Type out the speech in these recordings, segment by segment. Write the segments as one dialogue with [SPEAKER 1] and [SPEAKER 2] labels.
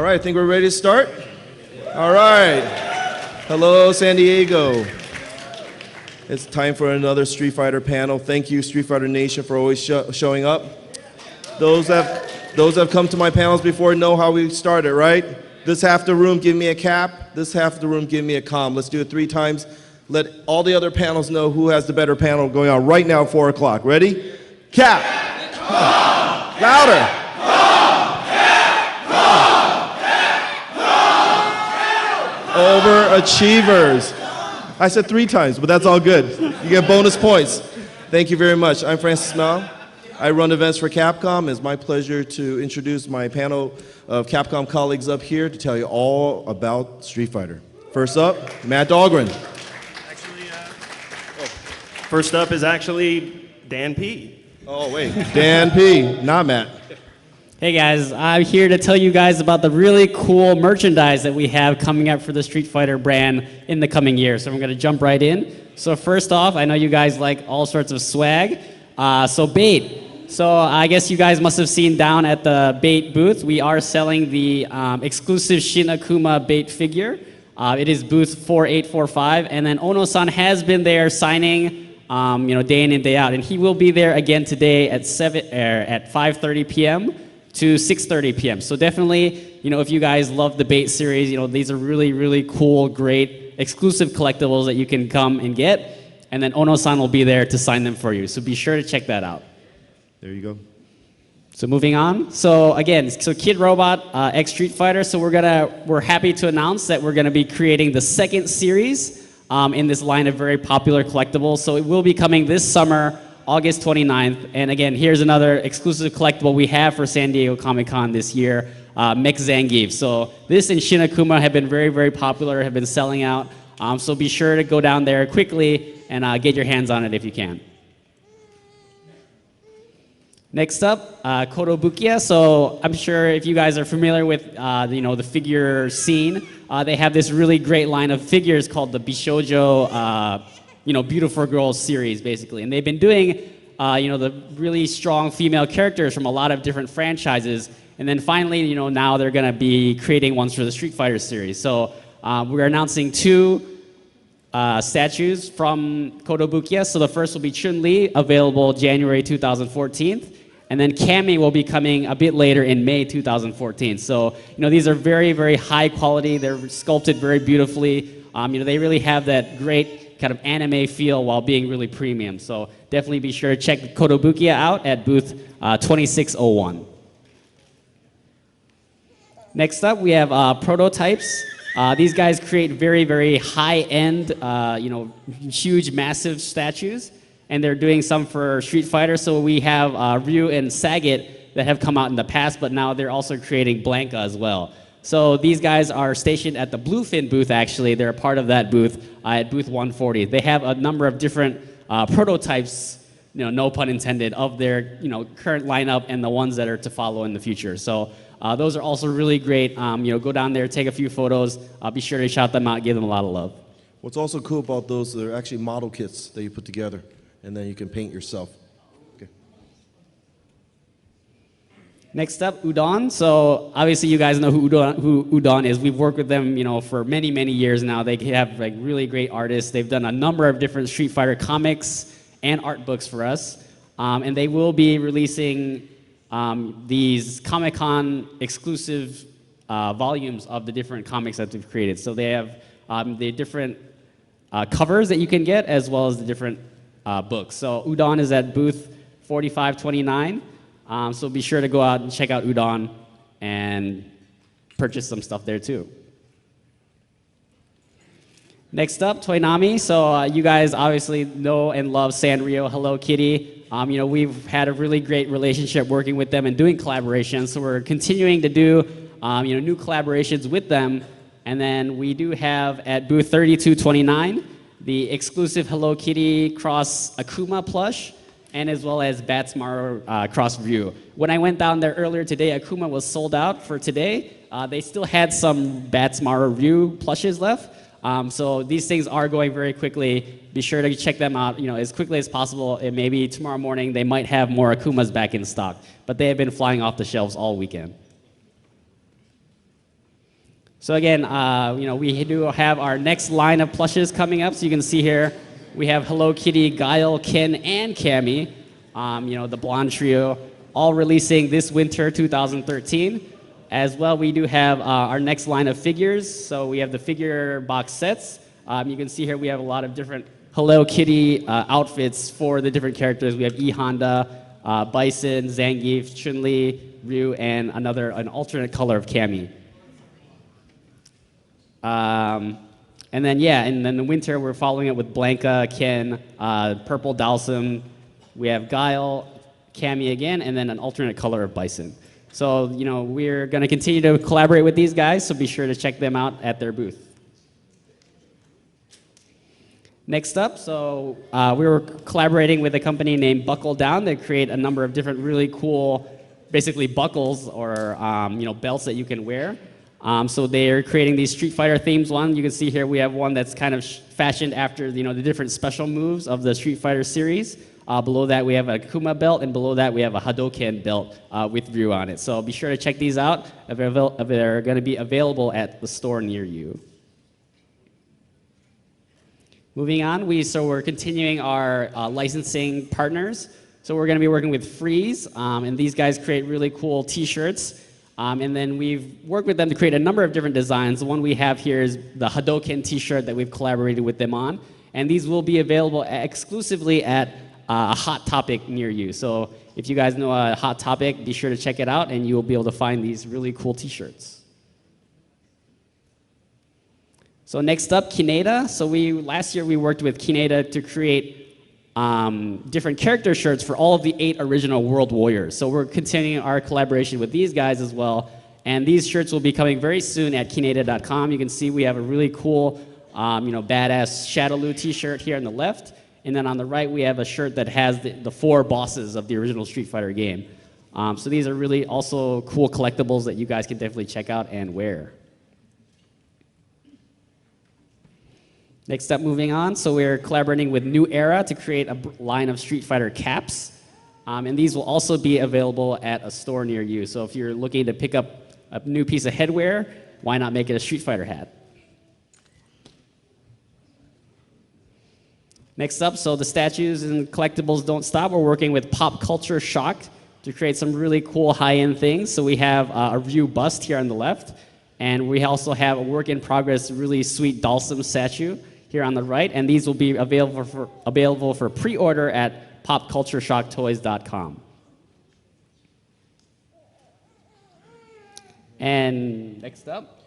[SPEAKER 1] right, I think we're ready to start. All right. Hello, San Diego. It's time for another Street Fighter panel. Thank you, Street Fighter Nation, for always showing up. Those that have come to my panels before know how we started, right? This half the room, give me a cap. This half of the room, give me a com. Let's do it 3 times. Let all the other panels know who has the better panel going on right now at 4 o'clock. Ready? Cap. Louder. Overachievers. I said 3 times, but that's all good. You get bonus points. Thank you very much. I'm Francis Mao. I run events for Capcom. It's my pleasure to introduce my panel of Capcom colleagues up here to tell you all about Street Fighter. First up, Matt Dahlgren.
[SPEAKER 2] First up is actually Dan P.
[SPEAKER 1] Oh, wait. Dan P., not Matt.
[SPEAKER 3] Hey guys, I'm here to tell you guys about the really cool merchandise that we have coming up for the Street Fighter brand in the coming year. So I'm going to jump right in. So first off, I know you guys like all sorts of swag. So Bait. So I guess you guys must have seen down at the Bait booth, we are selling the exclusive Shin Akuma Bait figure. It is booth 4845, and then Ono-san has been there signing, day in and day out, and he will be there again today at 5:30 p.m. to 6:30 p.m. So definitely, if you guys love the Bait series, these are really, really cool, great, exclusive collectibles that you can come and get. And then Ono-san will be there to sign them for you. So be sure to check that out.
[SPEAKER 1] There you go.
[SPEAKER 3] So moving on. So again, Kid Robot X Street Fighter. So we're happy to announce that we're gonna be creating the second series in this line of very popular collectibles. So it will be coming this summer, August 29th. And again, here's another exclusive collectible we have for San Diego Comic-Con this year, Mech Zangief. So this and Shin Akuma have been very, very popular, have been selling out. So be sure to go down there quickly and get your hands on it if you can. Next up, Kotobukiya. So I'm sure if you guys are familiar with the figure scene, they have this really great line of figures called the Bishoujo Beautiful Girls series, basically. And they've been doing, the really strong female characters from a lot of different franchises. And then finally, now they're going to be creating ones for the Street Fighter series. So we're announcing 2 statues from Kotobukiya. So the first will be Chun-Li, available January 2014. And then Cammy will be coming a bit later in May 2014. So, these are very, very high quality. They're sculpted very beautifully. They really have that great kind of anime feel while being really premium. So definitely be sure to check Kotobukiya out at booth 2601. Next up, we have prototypes. These guys create very, very high-end, huge, massive statues. And they're doing some for Street Fighter. So we have Ryu and Sagat that have come out in the past, but now they're also creating Blanka as well. So these guys are stationed at the Bluefin booth, actually. They're a part of that booth at booth 140. They have a number of different prototypes, no pun intended, of their current lineup and the ones that are to follow in the future. So those are also really great. Go down there, take a few photos. Be sure to shout them out, give them a lot of love.
[SPEAKER 1] What's also cool about those, they're actually model kits that you put together, and then you can paint yourself. Okay.
[SPEAKER 3] Next up, Udon. So obviously you guys know who Udon is. We've worked with them, for many, many years now. They have really great artists. They've done a number of different Street Fighter comics and art books for us. And they will be releasing these Comic-Con exclusive volumes of the different comics that they've created. So they have the different covers that you can get, as well as the different books. So Udon is at booth 4529. So be sure to go out and check out Udon and purchase some stuff there too. Next up, Toynami. So you guys obviously know and love Sanrio, Hello Kitty. We've had a really great relationship working with them and doing collaborations. So we're continuing to do new collaborations with them. And then we do have at booth 3229 the exclusive Hello Kitty cross Akuma plush, and as well as Batsmaru cross Ryu. When I went down there earlier today, Akuma was sold out for today. They still had some Batsmaru Ryu plushes left. So these things are going very quickly. Be sure to check them out, as quickly as possible. And maybe tomorrow morning they might have more Akumas back in stock. But they have been flying off the shelves all weekend. So again, we do have our next line of plushes coming up. So you can see here, we have Hello Kitty, Guile, Ken, and Cammy, the blonde trio, all releasing this winter 2013. As well, we do have our next line of figures. So we have the figure box sets. You can see here we have a lot of different Hello Kitty outfits for the different characters. We have E Honda, Bison, Zangief, Chun-Li, Ryu, and an alternate color of Cammy. And then the winter we're following it with Blanca, Ken, purple Dalsum. We have Guile, Cammy again, and then an alternate color of Bison. So we're going to continue to collaborate with these guys. So be sure to check them out at their booth. Next up, we were collaborating with a company named Buckle Down that create a number of different really cool, basically buckles or belts that you can wear. So they're creating these Street Fighter themes. You can see here we have one that's kind of fashioned after the different special moves of the Street Fighter series. Below that we have a Kuma belt, and below that we have a Hadoken belt with Ryu on it. So be sure to check these out. They're going to be available at the store near you. Moving on, we're continuing our licensing partners. So we're going to be working with Freeze, and these guys create really cool T-shirts. And then we've worked with them to create a number of different designs. The one we have here is the Hadoken T-shirt that we've collaborated with them on. And these will be available exclusively at a Hot Topic near you. So if you guys know a Hot Topic, be sure to check it out, and you will be able to find these really cool T-shirts. So next up, Kineda. So last year we worked with Kineda to create different character shirts for all of the 8 original World Warriors. So we're continuing our collaboration with these guys as well. And these shirts will be coming very soon at kineda.com. You can see we have a really cool, badass Shadowloo T-shirt here on the left. And then on the right, we have a shirt that has the 4 bosses of the original Street Fighter game. So these are really also cool collectibles that you guys can definitely check out and wear. Next up, moving on, so we're collaborating with New Era to create a line of Street Fighter caps. And these will also be available at a store near you. So if you're looking to pick up a new piece of headwear, why not make it a Street Fighter hat? Next up, so the statues and collectibles don't stop. We're working with Pop Culture Shock to create some really cool high-end things. So we have a Ryu bust here on the left. And we also have a work-in-progress, really sweet Dalsum statue here on the right, and these will be available for pre-order at popcultureshocktoys.com. And next up,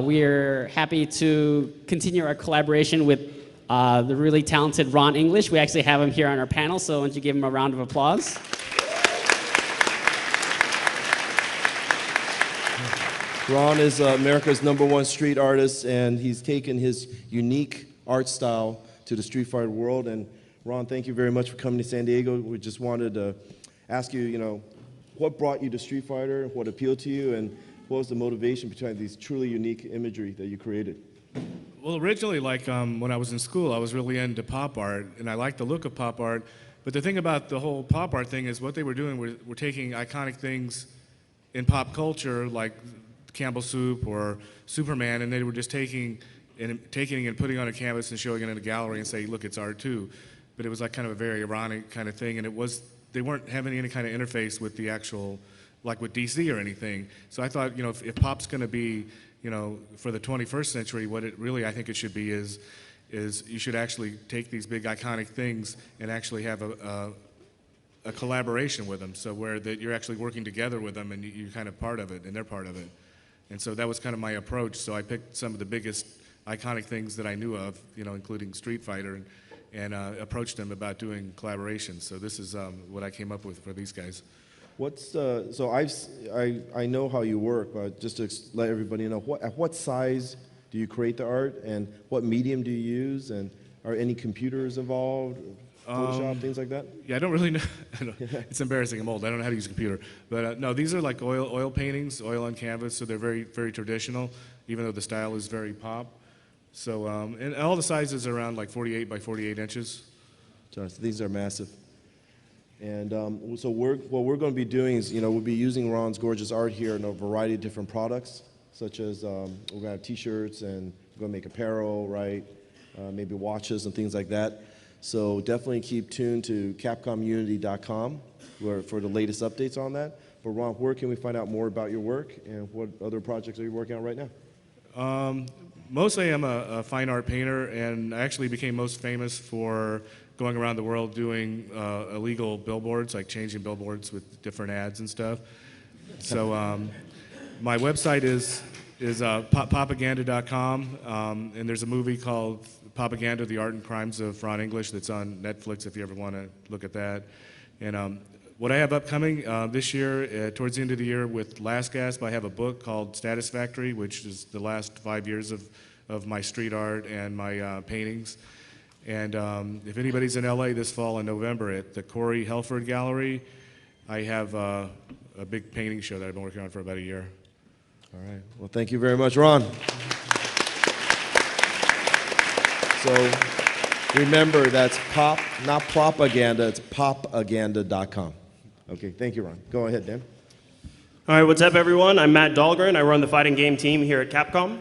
[SPEAKER 3] we're happy to continue our collaboration with the really talented Ron English. We actually have him here on our panel, so why don't you give him a round of applause?
[SPEAKER 1] Ron is America's #1 street artist, and he's taken his unique art style to the Street Fighter world. And Ron, thank you very much for coming to San Diego. We just wanted to ask you, what brought you to Street Fighter, what appealed to you, and what was the motivation behind these truly unique imagery that you created?
[SPEAKER 4] Well, originally, when I was in school, I was really into pop art, and I liked the look of pop art. But the thing about the whole pop art thing is what they were doing were taking iconic things in pop culture, like Campbell Soup or Superman, and they were just taking it and putting it on a canvas and showing it in a gallery and saying, look, it's art too. But it was like kind of a very ironic kind of thing, and they weren't having any kind of interface with the actual, like with DC or anything. So I thought, if pop's going to be, for the 21st century, what it really I think it should be is you should actually take these big iconic things and actually have a collaboration with them, so where that you're actually working together with them and you're kind of part of it and they're part of it. And so that was kind of my approach. So I picked some of the biggest iconic things that I knew of, including Street Fighter, and approached them about doing collaborations. So this is what I came up with for these guys.
[SPEAKER 1] So I know how you work, but just to let everybody know, at what size do you create the art, and what medium do you use, and are any computers involved, Photoshop, things like that?
[SPEAKER 4] Yeah, I don't really know. It's embarrassing, I'm old. I don't know how to use a computer. But no, these are like oil paintings, oil on canvas, so they're very, very traditional, even though the style is very pop. So, and all the sizes are around like 48 by 48 inches.
[SPEAKER 1] So these are massive. And so what we're going to be doing is, we'll be using Ron's gorgeous art here in a variety of different products. such as we're going to have T-shirts and we're going to make apparel, right? Maybe watches and things like that. So definitely keep tuned to CapcomUnity.com for the latest updates on that. But Ron, where can we find out more about your work and what other projects are you working on right now?
[SPEAKER 4] Mostly I'm a fine art painter, and I actually became most famous for going around the world doing illegal billboards, like changing billboards with different ads and stuff. So my website is popaganda.com, and there's a movie called Propaganda, The Art and Crimes of Ron English that's on Netflix if you ever want to look at that. And what I have upcoming this year, towards the end of the year with Last Gasp, I have a book called Status Factory, which is the last 5 years of my street art and my paintings. And if anybody's in LA this fall in November at the Corey Helford Gallery, I have a big painting show that I've been working on for about a year.
[SPEAKER 1] All right. Well, thank you very much, Ron. So remember, that's pop, not propaganda, it's popaganda.com. Okay, thank you, Ron. Go ahead, Dan.
[SPEAKER 2] All right, what's up, everyone? I'm Matt Dahlgren. I run the fighting game team here at Capcom.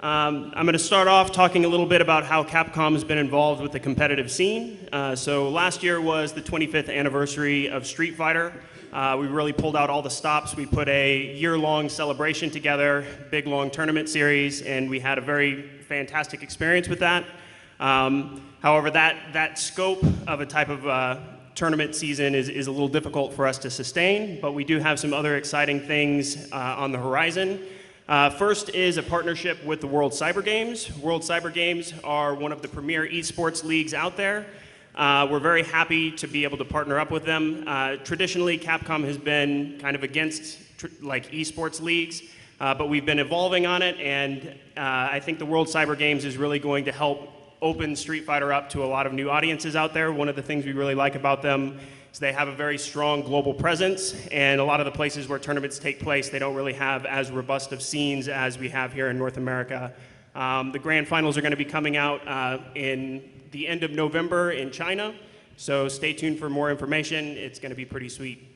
[SPEAKER 2] I'm going to start off talking a little bit about how Capcom has been involved with the competitive scene. So last year was the 25th anniversary of Street Fighter. We really pulled out all the stops. We put a year-long celebration together, big, long tournament series, and we had a very fantastic experience with that. However, that scope of a type of tournament season is a little difficult for us to sustain, but we do have some other exciting things on the horizon. First is a partnership with the World Cyber Games. World Cyber Games are one of the premier esports leagues out there. We're very happy to be able to partner up with them. Traditionally, Capcom has been kind of against like esports leagues, but we've been evolving on it, and I think the World Cyber Games is really going to help open Street Fighter up to a lot of new audiences out there. One of the things we really like about them is they have a very strong global presence, and a lot of the places where tournaments take place, they don't really have as robust of scenes as we have here in North America. The grand finals are going to be coming out in the end of November in China, so stay tuned for more information. It's going to be pretty sweet.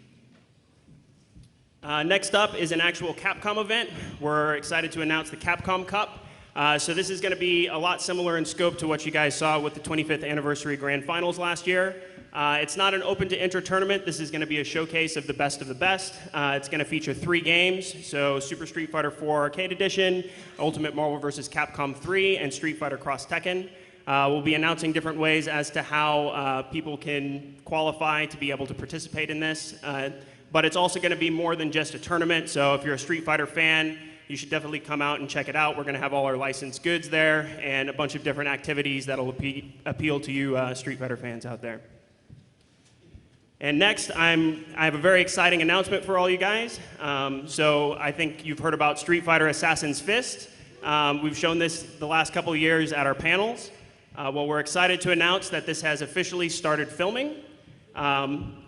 [SPEAKER 2] Next up is an actual Capcom event. We're excited to announce the Capcom Cup. So this is going to be a lot similar in scope to what you guys saw with the 25th anniversary grand finals last year. It's not an open to enter tournament. This is going to be a showcase of the best of the best. It's going to feature 3 games, so Super Street Fighter 4 Arcade Edition, Ultimate Marvel vs. Capcom 3, and Street Fighter Cross Tekken. We'll be announcing different ways as to how people can qualify to be able to participate in this. But it's also going to be more than just a tournament, so if you're a Street Fighter fan, you should definitely come out and check it out. We're going to have all our licensed goods there and a bunch of different activities that'll appeal to you Street Fighter fans out there. And next, I have a very exciting announcement for all you guys. So I think you've heard about Street Fighter Assassin's Fist. We've shown this the last couple of years at our panels. Well, we're excited to announce that this has officially started filming.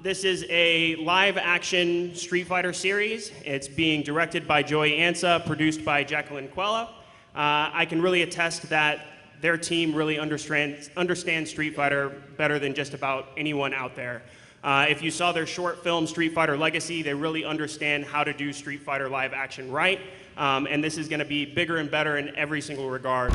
[SPEAKER 2] This is a live-action Street Fighter series. It's being directed by Joey Ansa, produced by Jacqueline Quella. I can really attest that their team really understands Street Fighter better than just about anyone out there. If you saw their short film, Street Fighter Legacy, they really understand how to do Street Fighter live action right. And this is going to be bigger and better in every single regard.